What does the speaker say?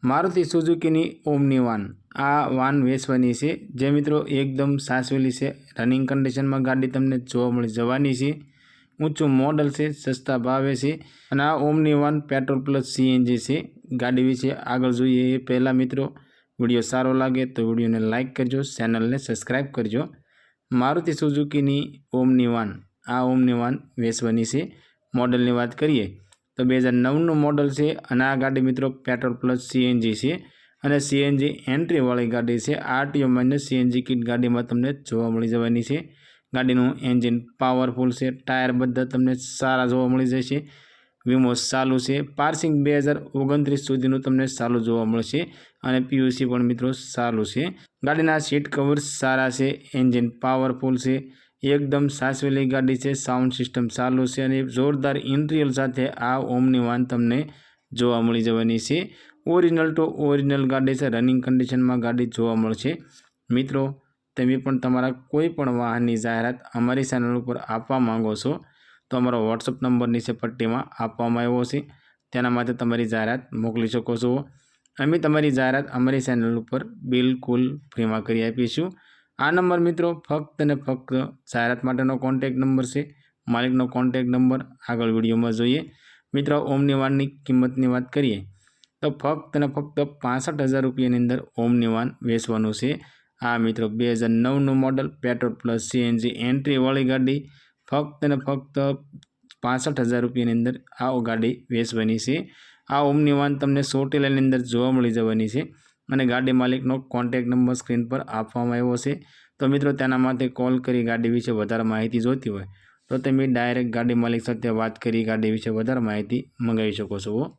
Maruti सुजुकीनी omni वान आ वान वेचवानी छे। जे मित्रों एकदम साचवेली छे। रनिंग कंडीशन में गाड़ी तमने जोवा मळी जवानी छे। ऊंचू मॉडल से सस्ता भावे छे अने आ ओमनी वान पेट्रोल प्लस सीएनजी छे। गाड़ी विषे आगळ जोईए ए पहला मित्रों विडियो सारो लागे तो विडियो ने लाइक करजो, चेनल ने सब्सक्राइब करजो। मारुति सुजुकीनी ओमनी वान आ ओमनी वान वेचवानी छे। मॉडल की बात करिए तो 2009 मॉडल से अने आ गाड़ी मित्रों पेट्रोल प्लस सीएनजी से अने सीएनजी एंट्री वाली गाड़ी से। आरटीओ माइनस सीएनजी किट गाड़ी में तमने जोवा मळी जवानी छे। गाड़ीनुं एंजीन पावरफुल से, टायर बधा तमने सारा जोवा मळी जशे। वीमो चालू से, पार्सिंग 2029 सुधीनुं तमने चालू जोवा मळशे अने पीयूसी पण मित्रों चालू से। गाड़ीना सीट कवर सारा से, एंजीन पावरफुल से, एकदम साचवेली गाड़ी से। साउंड सिस्टम चालू से अने जोरदार इंटीरियर साथे आ ओमनी वान तमने जोवा मळी जवानी छे। ओरिजिनल टू ओरिजिनल गाड़ी से रनिंग कंडीशन में गाड़ी जोवा मळशे। मित्रों तमे पण तमारा कोईपण वाहननी जाहेरात अमारी चेनल पर आपवा मांगो छो तो अमारो व्हाट्सएप नंबर नीचे पट्टी में आपवामां आव्यो छे। तेना माटे तमारी जाहेरात मोकली शको छो। अमे तमारी जाहेरात अमारी चेनल पर बिल्कुल फ्री में करी आपीशुं। आ नंबर मित्रों फक्त ने फक्त जाहेरात माटेनो कॉन्टेक्ट नंबर से। मालिकनो कॉन्टेक्ट नंबर आगळ विडियो में जोईए। मित्रों ओमनी वाननी किंमतनी बात करिए तो फक्त ने फक्त 65,000 रुपयानी अंदर ओमनी वान वेचवानुं छे। आ मित्रों 2009 model petrol plus CNG entry वाली गाड़ी फक्त ने फक्त 65,000 रुपयानी अंदर आ गाड़ी वेचवानी छे। आ ओमनी वान तमने सोटेलानी अंदर जोवा मळी जवानी छे अने गाड़ी मालिकनो कॉन्टेक्ट नंबर स्क्रीन पर आपवामां आव्यो छे। तो मित्रों तेना माटे कॉल करी गाड़ी विषे वधारे माहिती जोती होय तो तमे डायरेक्ट गाड़ी मालिक साथे वात करी गाड़ी विषे वधारे माहिती मंगावी शको छो।